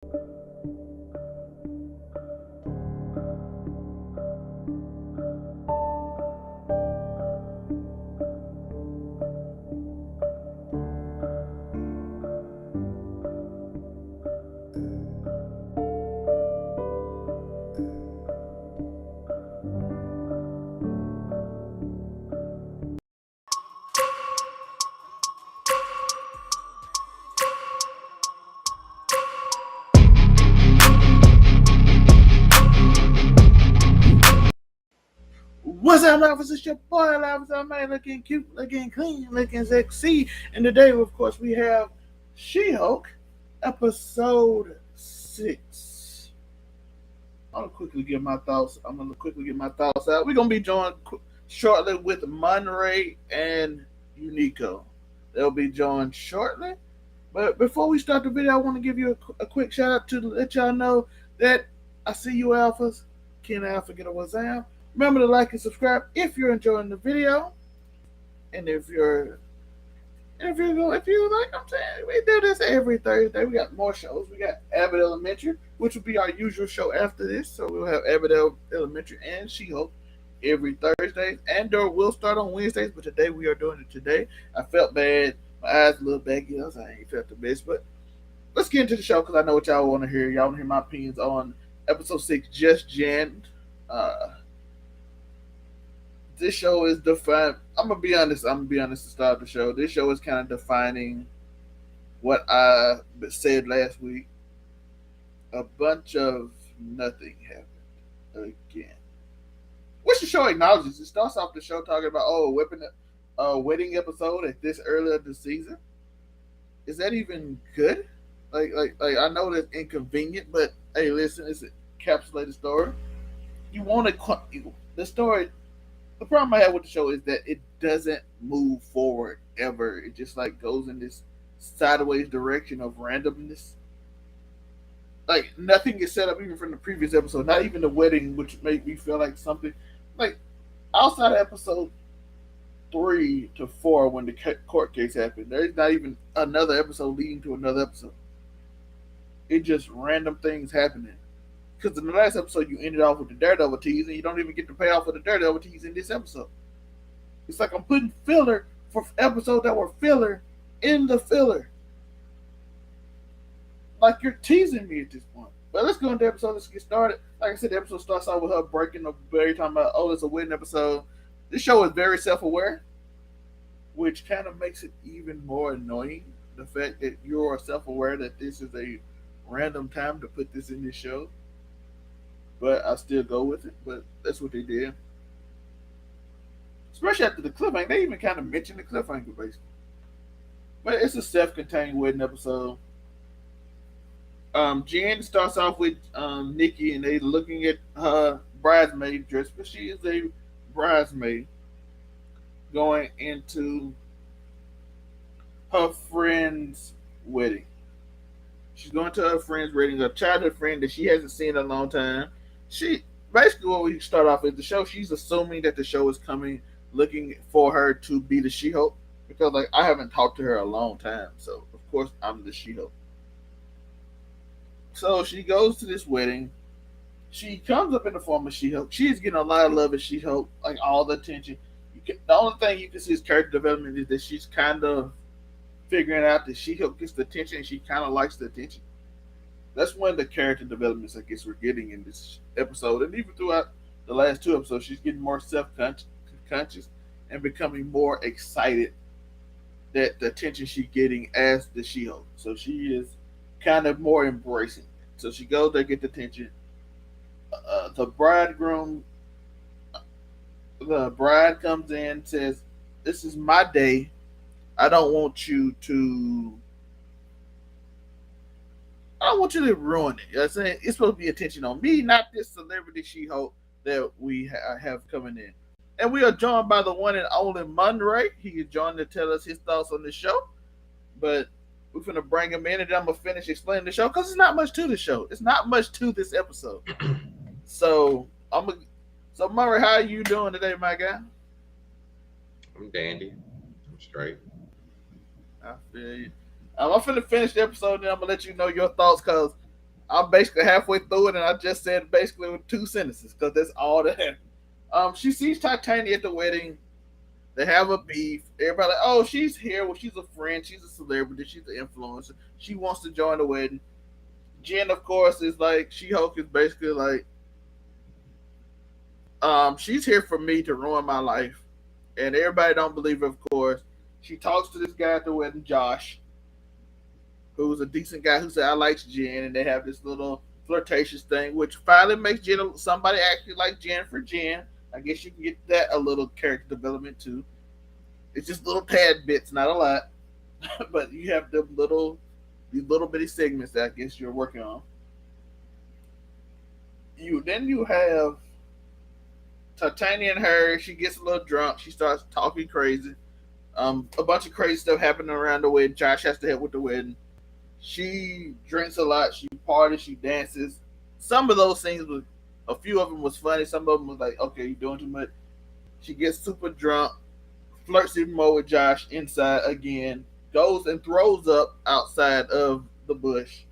What's up, Alphas? It's your boy, Alphas. Man, looking cute, looking clean, looking sexy. And today, of course, we have She-Hulk, episode 6. I'm gonna quickly get my thoughts. out. We're gonna be joined shortly with Monray and Uniqo. They'll be joined shortly. But before we start the video, I want to give you a quick shout out to let y'all know that I see you, Alphas. Ken Alpha, get a WhatsApp. Remember to like and subscribe if you're enjoying the video, and if you like, I'm saying we do this every Thursday. We got more shows. We got Abbott Elementary, which will be our usual show after this. So we'll have Abbott Elementary and She-Hulk every Thursday. Andor will start on Wednesdays, but today we are doing it today. I felt bad. My eyes a little baggy. I ain't felt the best, but let's get into the show because I know what y'all want to hear. Y'all want to hear my opinions on episode 6, Just Jan. This show is defined. I'm gonna be honest to start the show. This show is kind of defining what I said last week. A bunch of nothing happened again. Which the show acknowledges. It starts off the show talking about wedding episode at this early of the season. Is that even good? Like I know that's inconvenient, but hey, listen, it's a encapsulated story. You want to the story. The problem I have with the show is that it doesn't move forward ever. It just like goes in this sideways direction of randomness. Like nothing is set up even from the previous episode. Not even the wedding, which made me feel like something like outside of episode 3 to 4 when the court case happened. There's not even another episode leading to another episode. It just random things happening. Because in the last episode, you ended off with the Daredevil tease, and you don't even get the payoff for the Daredevil tease in this episode. It's like I'm putting filler for episodes that were filler in the filler. Like you're teasing me at this point. But let's go into the episode. Let's get started. Like I said, the episode starts out with her breaking the barrier, talking about, oh, it's a wedding episode. This show is very self-aware, which kind of makes it even more annoying. The fact that you're self-aware that this is a random time to put this in this show. But I still go with it. But that's what they did. Especially after the cliffhanger. They even kind of mentioned the cliffhanger, basically. But it's a self-contained wedding episode. Jen starts off with Nikki, and they looking at her bridesmaid dress. But she is a bridesmaid going into her friend's wedding. She's going to her friend's wedding, a childhood friend that she hasn't seen in a long time. She basically what we start off with the show. She's assuming that the show is coming, looking for her to be the She-Hulk because like I haven't talked to her a long time, so of course I'm the She-Hulk. So she goes to this wedding. She comes up in the form of She-Hulk. She's getting a lot of love as She-Hulk, like all the attention. The only thing you can see is character development is that she's kind of figuring out that She-Hulk gets the attention and she kind of likes the attention. That's one of the character developments I guess we're getting in this episode. And even throughout the last 2 episodes, she's getting more self-conscious and becoming more excited that the attention she's getting as the She-Hulk. So she is kind of more embracing it. So she goes there, get the attention. The bride comes in, says, "This is my day. I don't want you to ruin it." I'm saying it's supposed to be attention on me, not this celebrity She-Hulk that we have coming in. And we are joined by the one and only Monray. He is joined to tell us his thoughts on the show. But we're going to bring him in and then I'm going to finish explaining the show because there's not much to the show. It's not much to this episode. So, Monray, how are you doing today, my guy? I'm dandy. I'm straight. I feel you. I'm going to finish the episode and then I'm going to let you know your thoughts because I'm basically halfway through it, and I just said basically with two sentences because that's all that happened. She sees Titania at the wedding. They have a beef. Everybody like, oh, she's here. Well, she's a friend. She's a celebrity. She's an influencer. She wants to join the wedding. Jen, of course, is like She-Hulk is basically like, she's here for me to ruin my life, and everybody don't believe her. Of course, she talks to this guy at the wedding, Josh, who's a decent guy who said I like Jen, and they have this little flirtatious thing, which finally makes Jen somebody actually like Jen for Jen. I guess you can get that a little character development too. It's just little tad bits, not a lot, but you have these little bitty segments that I guess you're working on. You have Titania and her. She gets a little drunk. She starts talking crazy. A bunch of crazy stuff happening around the wedding. Josh has to help with the wedding. She drinks a lot. She parties. She dances. Some of those things was, a few of them was funny. Some of them was like, okay, you're doing too much. She gets super drunk, flirts even more with Josh inside again, goes and throws up outside of the bush.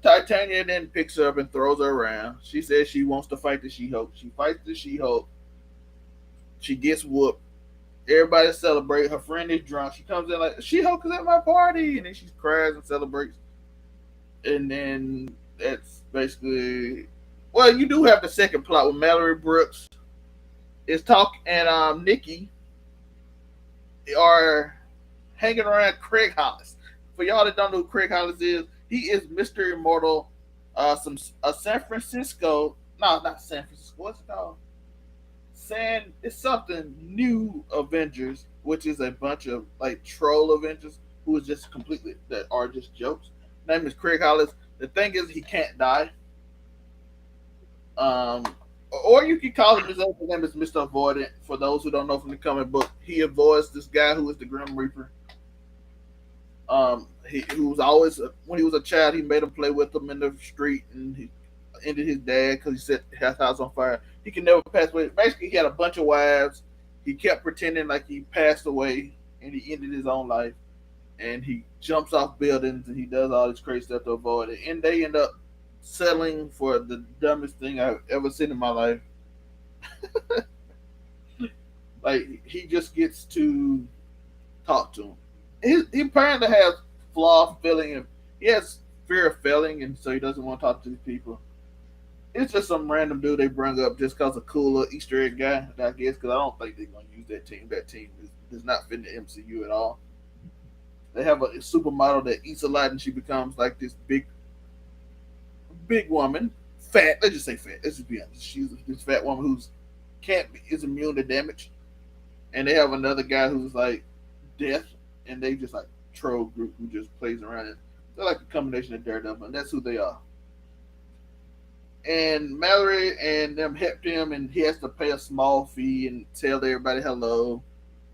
Titania then picks her up and throws her around. She says she wants to fight the She-Hulk. She fights the She-Hulk. She gets whooped. Everybody celebrates. Her friend is drunk. She comes in like, She-Hulk is at my party. And then she cries and celebrates. And then that's basically. Well, you do have the second plot with Mallory Brooks is talking, and Nikki are hanging around Craig Hollis. For y'all that don't know who Craig Hollis is, he is Mr. Immortal. Some San Francisco. No, not San Francisco. What's it called? It's something new Avengers, which is a bunch of like troll Avengers who is just completely that are just jokes. His name is Craig Hollis. The thing is, he can't die. Um, or you could call him his other name is Mister Avoidant. For those who don't know from the comic book, he avoids this guy who is the Grim Reaper. He who was always when he was a child, he made him play with him in the street, and he ended his dad because he set his house on fire. He can never pass away. Basically, he had a bunch of wives. He kept pretending like he passed away, and he ended his own life. And he jumps off buildings, and he does all this crazy stuff to avoid it. And they end up settling for the dumbest thing I've ever seen in my life. Like he just gets to talk to him. He apparently has flaw feeling, and he has fear of failing, and so he doesn't want to talk to these people. It's just some random dude they bring up just because a cool little Easter egg guy, I guess, because I don't think they're going to use that team. That team does not fit in the MCU at all. They have a supermodel that eats a lot and she becomes like this big woman, fat. Let's just say fat. Let's just be honest. She's this fat woman who's can't be is immune to damage, and they have another guy who's like death, and they just like troll group who just plays around. And they're like a combination of Daredevil, and that's who they are. And Mallory and them helped him, and he has to pay a small fee and tell everybody hello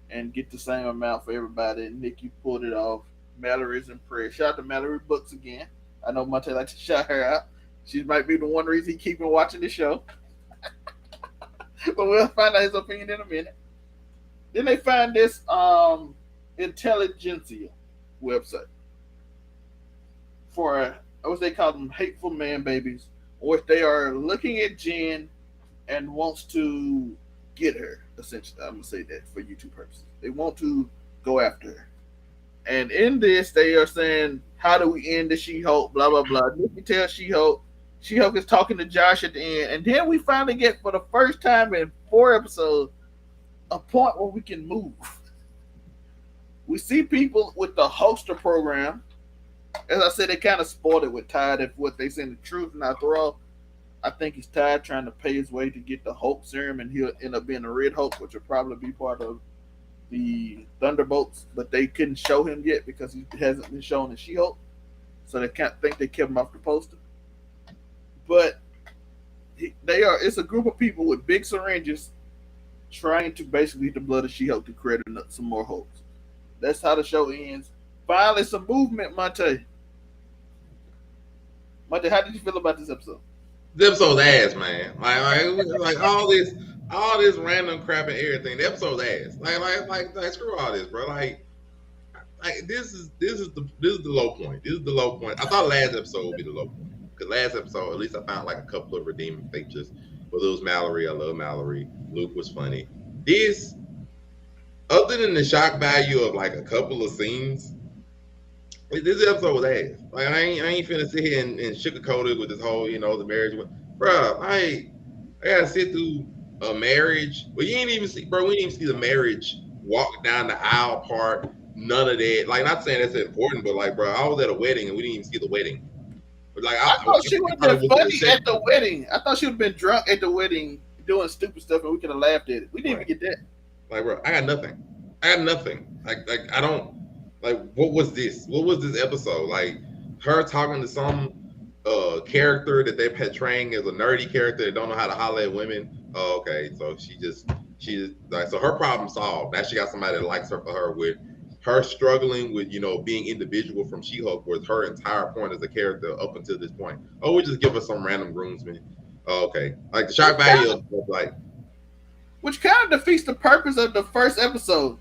and get the same amount for everybody. And Nikki pulled it off. Mallory's impressed. Shout out to Mallory Books again. I know Monte likes to shout her out. She might be the one reason he keep watching the show. But we'll find out his opinion in a minute. Then they find this intelligentsia website for what they call them hateful man babies, which they are looking at Jen and wants to get her. Essentially, I'm gonna say that for YouTube purposes. They want to go after her. And in this, they are saying, "How do we end the She-Hulk?" Blah blah blah. Nikki tells She-Hulk. She-Hulk is talking to Josh at the end, and then we finally get, for the first time in 4 episodes, a point where we can move. We see people with the Hulkster program. As I said, they kind of spoiled it with Tide if what they saying the truth. And after all, I think he's Tide trying to pay his way to get the Hulk serum, and he'll end up being a Red Hulk, which will probably be part of the Thunderbolts. But they couldn't show him yet because he hasn't been shown in She-Hulk, so they can't think they kept him off the poster. But they are. It's a group of people with big syringes trying to basically get the blood of She-Hulk to create some more Hulks. That's how the show ends. Finally, some movement, Monte. Monte, how did you feel about this episode? The episode's ass, man. Like all this random crap and everything. The episode's ass. Like screw all this, bro. like this is the low point. This is the low point. I thought last episode would be the low point because last episode at least I found like a couple of redeeming features. But it was Mallory. I love Mallory. Luke was funny. This, other than the shock value of like a couple of scenes, this episode was ass. Like I ain't finna sit here and sugarcoat it with this whole, the marriage. Bruh, I gotta sit through a marriage. Well, you ain't even see, bro. We didn't even see the marriage walk down the aisle part. None of that. Like, not saying that's important, but like, bro, I was at a wedding and we didn't even see the wedding. But like, I thought she would I have thought been it was the funny at reception. the wedding. I thought she would have been drunk at the wedding doing stupid stuff and we could have laughed at it. We didn't Right. even get that. Like, bro, I got nothing. I got nothing. Like I don't like. What was this? What was this episode? Like her talking to some character that they're portraying as a nerdy character that don't know how to holler at women. Oh, okay. So she like, so her problem solved. Now she got somebody that likes her for her, with her struggling with being individual from She-Hulk was her entire point as a character up until this point. Oh, we just give her some random groomsmen. Oh, okay. Like the shock Which value kind of, of like which kind of defeats the purpose of the first episode.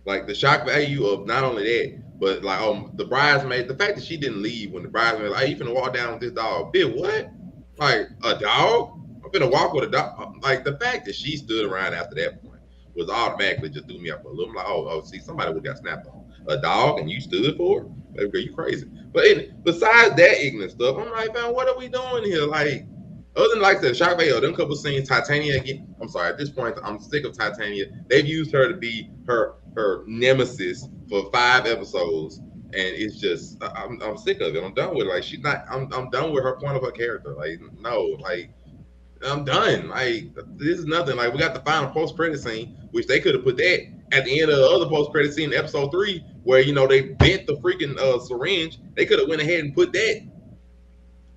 Like the shock value of not only that, but like the bridesmaid, the fact that she didn't leave when the bridesmaid, like, you finna walk down with this dog. Bitch, what? Like a dog? I'm finna walk with a dog. Like the fact that she stood around after that point was automatically just threw me up a little. I'm like, see, somebody would got snapped on. A dog and you stood for it? Baby girl, you crazy. But besides that ignorant stuff, I'm like, man, what are we doing here? Like, other than like the shock value, them couple scenes, Titania again. I'm sorry, at this point, I'm sick of Titania. They've used her to be her nemesis for 5 episodes, and it's just I'm sick of it. I'm done with it. Like she's not. I'm done with her point of her character. Like no, like I'm done. Like this is nothing. Like we got the final post credit scene, which they could have put that at the end of the other post credit scene in episode 3, where they bent the freaking syringe. They could have went ahead and put that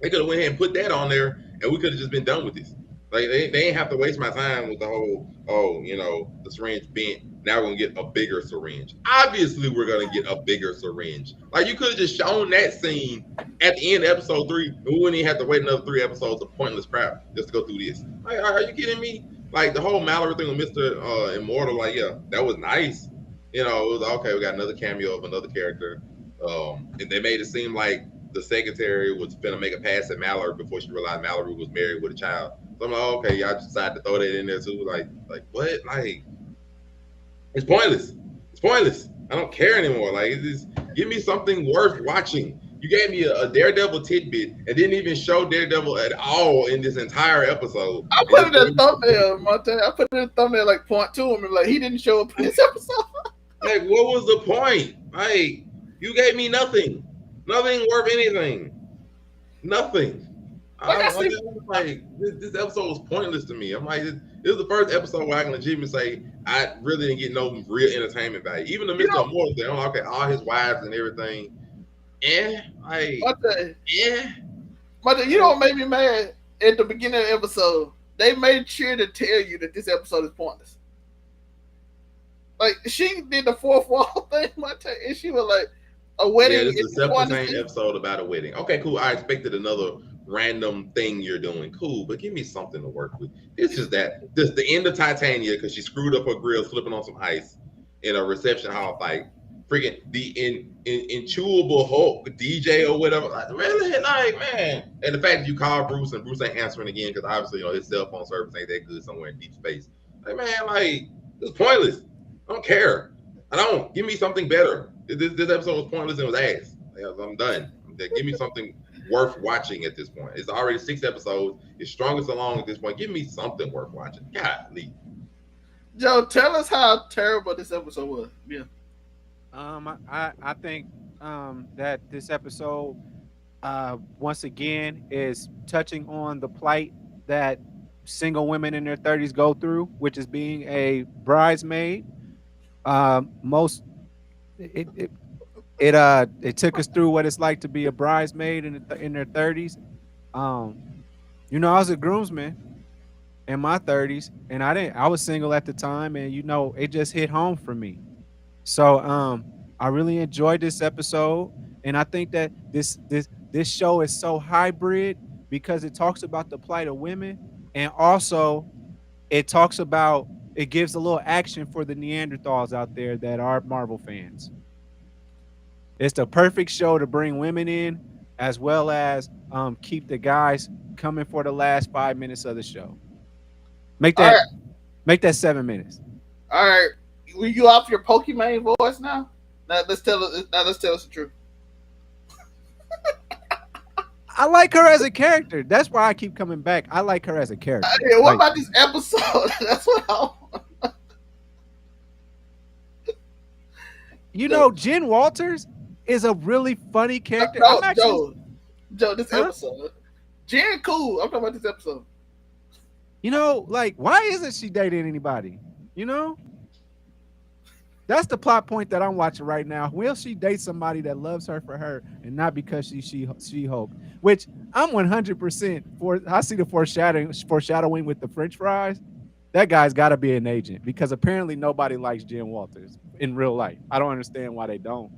they could have went ahead and put that on there, and we could have just been done with this. Like they ain't have to waste my time with the whole the syringe bent. Now we're gonna get a bigger syringe. Obviously, we're gonna get a bigger syringe. Like you could have just shown that scene at the end of episode 3, and we wouldn't even have to wait another 3 episodes of pointless crap just to go through this. Like, are you kidding me? Like the whole Mallory thing with Mister Immortal. Like, yeah, that was nice. It was okay. We got another cameo of another character, and they made it seem like the secretary was gonna make a pass at Mallory before she realized Mallory was married with a child. So I'm like, okay, y'all just decided to throw that in there too. Like what? Like it's pointless. It's pointless. I don't care anymore. Like it's just, give me something worth watching. You gave me a Daredevil tidbit and didn't even show Daredevil at all in this entire episode. I And put just it in a thumbnail, Monte. I put it in a thumbnail like point to him and like he didn't show up in this episode. like, what was the point? Like, you gave me nothing. Nothing worth anything. Nothing. Like I I'm see, just like, this episode was pointless to me. I'm like, this is the first episode where I can legitimately say I really didn't get no real entertainment value. Even the you Mr. know, Immortal thing, I'm like, okay, all his wives and everything. Like, Monte, eh. Monte, you know what made me mad at the beginning of the episode? They made sure to tell you that this episode is pointless. Like she did the fourth wall thing, Monte, and she was like, "A Yeah, wedding this is is a self-contained pointless." episode about a wedding. Okay, cool. I expected another random thing you're doing. Cool, but give me something to work with. This is that. This the end of Titania because she screwed up her grill, slipping on some ice in a reception hall fight. Freaking the inchewable Hulk DJ or whatever. Like, really, like man. And the fact that you call Bruce and Bruce ain't answering again because obviously his cell phone service ain't that good somewhere in deep space. Like man, like it's pointless. I don't care. I don't. Give me something better. This episode was pointless and was ass. Like, I'm done. Give me something worth watching at this point. It's already 6 episodes. It's strongest along at this point. Give me something worth watching. Golly. Joe, tell us how terrible this episode was. Yeah. I think that this episode once again is touching on the plight that single women in their 30s go through, which is being a bridesmaid. Most it, it it took us through what it's like to be a bridesmaid in their 30s. Um, I was a groomsman in my 30s, and I was single at the time, and it just hit home for me. So I really enjoyed this episode, and I think that this show is so hybrid because it talks about the plight of women, and also it gives a little action for the Neanderthals out there that are Marvel fans. It's the perfect show to bring women in, as well as keep the guys coming for the last 5 minutes of the show. Make All that right, make that 7 minutes. all right. Were you off your Pokemon voice now? Now let's tell us the truth. I like her as a character. That's why I keep coming back. I like her as a character. Hey, what Like, about this episode? That's what the, Jen Walters is a really funny character. I'm no, actually, Joe. This huh? episode, Jen, cool. I'm talking about this episode. Like, why isn't she dating anybody? You know, that's the plot point that I'm watching right now. Will she date somebody that loves her for her and not because she Hulk? Which I'm 100% for. I see the foreshadowing with the French fries. That guy's got to be an agent because apparently nobody likes Jen Walters in real life. I don't understand why they don't.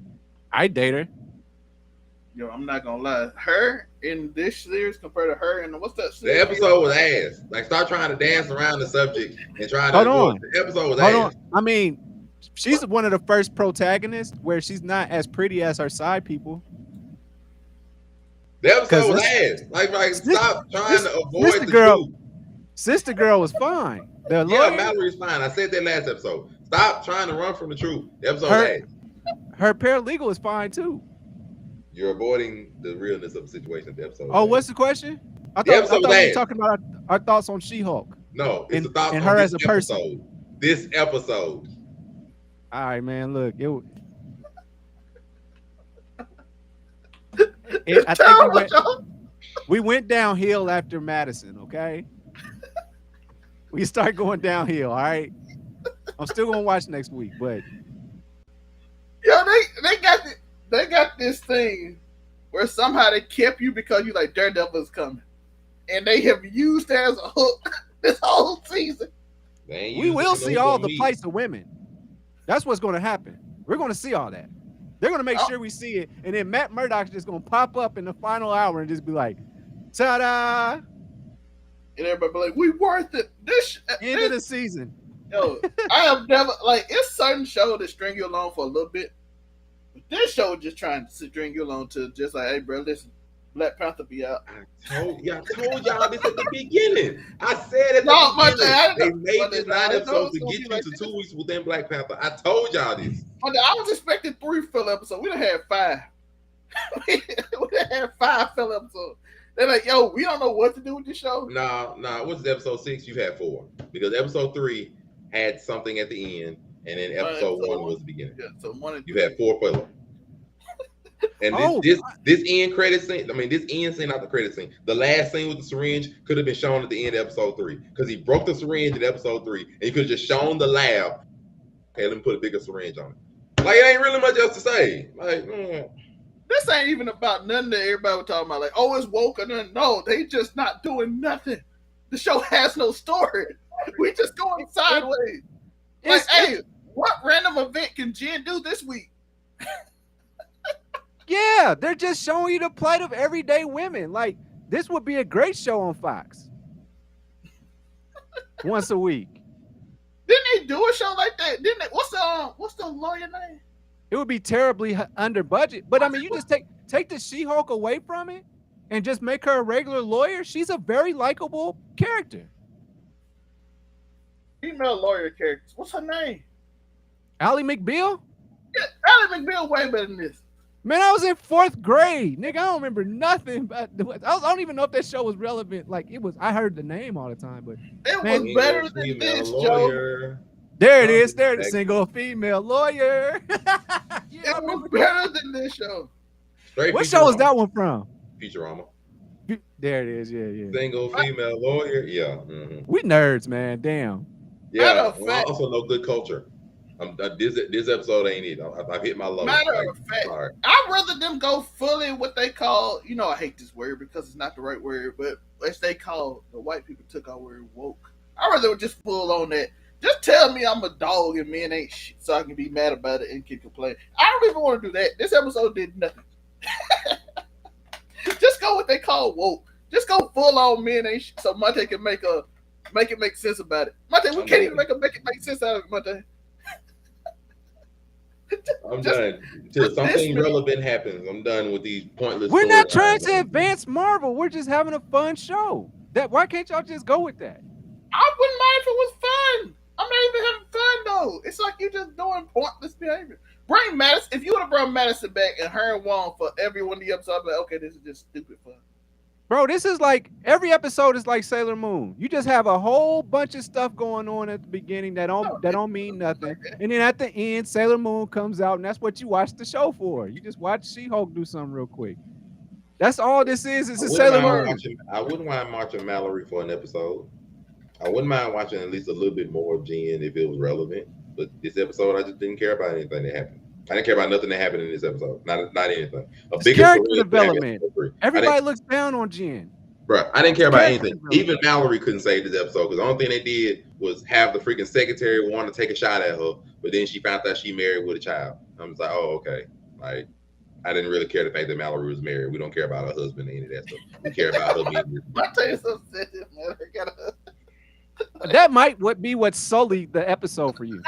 I date her. Yo, I'm not gonna lie. Her in this series compared to her in what's that The series? episode was ass. Like, stop trying to dance around the subject and try to Hold go. on. The episode was Hold ass. on. I mean, she's one of the first protagonists where she's not as pretty as her side people. The episode was Because ass. Like, stop trying to avoid Sister the Girl, truth. Sister Girl was fine. The Yeah, lawyer, Mallory's fine. I said that last episode. Stop trying to run from the truth. The episode was her ass. her paralegal is fine too. You're avoiding the realness of the situation. The episode. Oh, Was what's ass. the question? I The thought episode we was were ass. talking about our thoughts on She-Hulk No, it's and, the thoughts and on her this as a person. episode. This episode. All right, man. Look, I think Terrible, Joe. we went downhill after Madison. Okay, we start going downhill. All right, I'm still gonna watch next week, but Yo, they got this thing where somehow they kept you because you like Daredevil is coming, and they have used that as a hook this whole season. we will see all the plights of women. That's what's going to happen. We're going to see all that. They're going to make sure we see it, and then Matt Murdock's just going to pop up in the final hour and just be like, "Ta-da!" And everybody be like, "We worth it." End of the season. Yo, I have never like it's certain shows that string you along for a little bit, but this show is just trying to string you along to just like, hey, bro, listen, Black Panther be out. I told y'all this at the beginning. I said at the No, my beginning. thing, They made this 9 I know episodes it's to gonna get be you like to this. 2 weeks within Black Panther. I told y'all this. I was expecting 3 filler episodes. We done had 5. we done had 5 filler episodes. They're like, yo, we don't know what to do with this show. Nah. What's episode 6? You had 4 because episode 3 had something at the end, and then episode 1 was the beginning. Yeah, so 1 and 3. You had 4 filler. And this end credit scene, I mean, this end scene, not the credit scene. The last scene with the syringe could have been shown at the end of episode 3 because he broke the syringe in episode 3, and he could have just shown the lab. Okay, let me put a bigger syringe on it. Like, it ain't really much else to say. Like, This ain't even about nothing that everybody was talking about. Like, oh, it's woke or nothing. No, they just not doing nothing. The show has no story. We just going sideways. Like, hey, what random event can Jen do this week? Yeah, they're just showing you the plight of everyday women. Like, this would be a great show on Fox. Once a week. Didn't they do a show like that? Didn't they? What's the lawyer name? It would be terribly under budget. But I mean, you just take the She-Hulk away from it and just make her a regular lawyer. She's a very likable character. Female lawyer characters. What's her name? Ally McBeal? Yeah, Ally McBeal way better than this. Man, I was in 4th grade. Nigga, I don't remember nothing about I don't even know if that show was relevant. Like, it was, I heard the name all the time, but it was better than this, Joe. There it is. There, the single female lawyer. It was better than this show. What show is that one from? Futurama. There it is. Yeah. Single female lawyer. Yeah. Mm-hmm. We nerds, man. Damn. Yeah. I also know good culture. This episode ain't it. I've hit my low. Matter of fact, I'd rather them go fully what they call, I hate this word because it's not the right word, but as they call, the white people took our word woke. I'd rather just full on that. Just tell me I'm a dog and men ain't shit so I can be mad about it and can complain. I don't even want to do that. This episode did nothing. Just go what they call woke. Just go full on men ain't shit so Monte can make it make sense about it. Monte, we can't even make it make sense out of it, Monte. I'm just done. Until diss something me. relevant happens, I'm done with these pointless We're not trying storylines. to advance Marvel. We're just having a fun show. That why can't y'all just go with that? I wouldn't mind if it was fun. I'm not even having fun though. It's like you just doing pointless behavior. Bring Madison. If you would have brought Madison back and her and Wong for every one of the episodes, I'd be like, okay, this is just stupid fun. Bro, this is like every episode is like Sailor Moon. You just have a whole bunch of stuff going on at the beginning No, that it don't mean doesn't nothing. like that. And then at the end, Sailor Moon comes out, and that's what you watch the show for. You just watch She-Hulk do something real quick. That's all this is. It's I a wouldn't Sailor mind Moon. watching. I wouldn't mind watching Mallory for an episode. I wouldn't mind watching at least a little bit more of Jen if it was relevant. But this episode, I just didn't care about anything that happened. I didn't care about nothing that happened in this episode. Not anything. A It's bigger character story. development. I didn't, Everybody looks down on Jen. bro. I didn't It's care about character anything. Even development. Mallory couldn't save this episode because the only thing they did was have the freaking secretary want to take a shot at her, but then she found out she married with a child. I'm just like, oh, okay. Like, I didn't really care the fact that Mallory was married. We don't care about her husband and any of that stuff. We care about her being. I tell you something, man. I gotta. That might be what sullied the episode for you.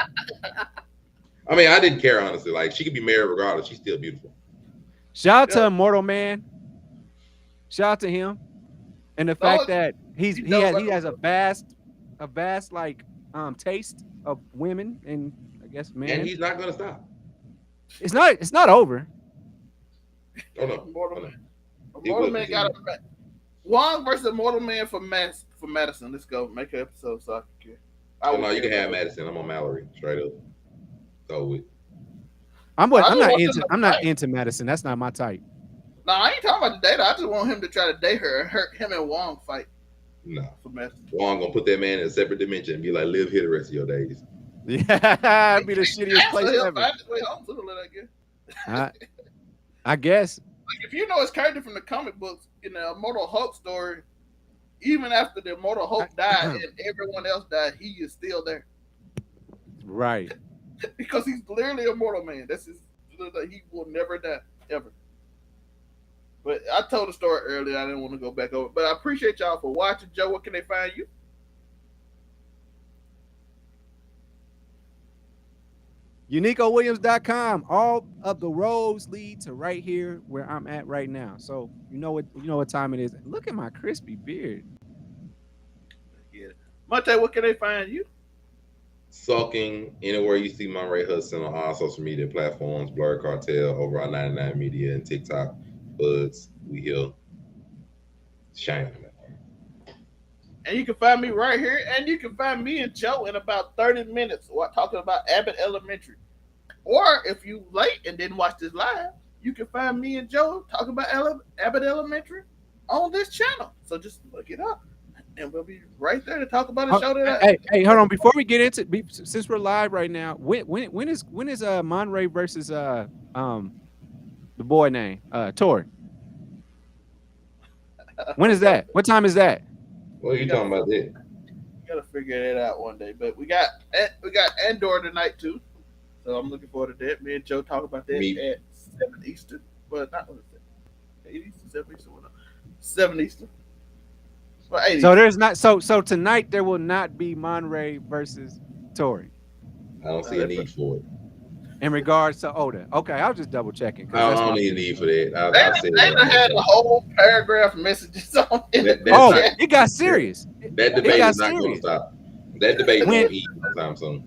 I mean, I didn't care honestly. Like, she could be married regardless. She's still beautiful. Shout out to Yeah. Immortal Man. Shout out to him. And the No, fact that he know has a vast like taste of women and I guess And men. he's not gonna stop. It's not over. Oh no. Mortal Oh, no. Man. He Mortal will Man continue. got a Wong versus Mortal Man for Madison. Let's go. Make an episode so I can care. Oh no, you can have Madison. I'm on Mallory. Straight up. So with I'm I just not want into them to I'm not fight. into Madison. That's not my type. No, I ain't talking about the date. I just want him to try to date her. Him and Wong fight no. for Madison. Well, I'm gonna put that man in a separate dimension and be like, live here the rest of your days. Yeah, it'd be the shittiest Actually, place he'll ever. find his way home sooner or later, I guess. I guess. Like if you know his character from the comic books in the Immortal Hulk story, even after the Immortal Hulk died and everyone else died, he is still there Right. because he's literally a mortal man. That's his. He will never die ever. But I told the story earlier. I didn't want to go back over. But I appreciate y'all for watching. Joe, where can they find you? UniqoWilliams.com. All of the roads lead to right here where I'm at right now. So you know what time it is. Look at my crispy beard. Yeah. Monte, where can they find you? Sulking anywhere you see Monray Hudson on all social media platforms, Blur Cartel, over on 99 Media and TikTok. Buds, we here. Shine. And you can find me right here. And you can find me and Joe in about 30 minutes talking about Abbott Elementary. Or if you late and didn't watch this live, you can find me and Joe talking about Abbott Elementary on this channel. So just look it up. And we'll be right there to talk about a show that Hey, hold on. Before we get into since we're live right now, when is Monray versus the boy name Tori? When is that? What time is that? What are you talking about there? gotta figure that out one day. But we got Andor tonight too. So I'm looking forward to that. Me and Joe talk about that at 7 Eastern. Well, not what is it? 8 Eastern, 7 Eastern, 7 Eastern. Well, 8 So there's not so tonight there will not be Monray versus Tori I don't see a need for it. in regards to Oda. Okay, I was just double checking. I don't need a need for that. I said They had a whole paragraph messages on it. Oh, it got serious. That debate got is not going to serious. stop. That debate won't eat sometime soon.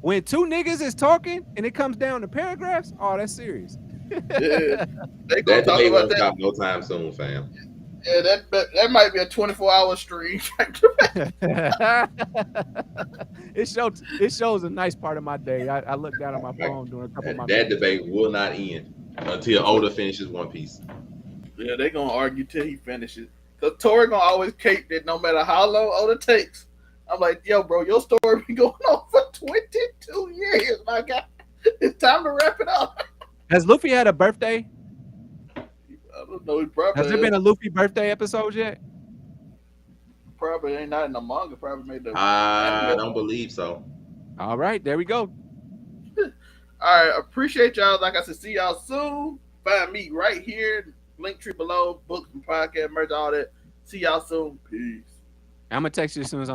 When two niggas is talking and it comes down to paragraphs, oh, that's serious. Yeah. They gonna That talk debate about won't that. stop no time soon, fam. Yeah, that might be a 24-hour stream. it shows a nice part of my day. I look down at my phone doing a couple of my That debate will not end until Oda finishes One Piece. Yeah, they gonna argue till he finishes. Cause Tori gonna always cape that no matter how long Oda takes. I'm like, yo, bro, your story been going on for 22 years, my guy. It's time to wrap it up. Has Luffy had a birthday? I don't know. He probably Has there been a Luffy birthday episode yet? probably ain't not in the manga. Probably made the. I don't believe so. All right, there we go. All right, appreciate y'all. Like I said, see y'all soon. Find me right here. Link tree below. Books and podcast merch, all that. See y'all soon. Peace. I'm gonna text you as soon as I'm done.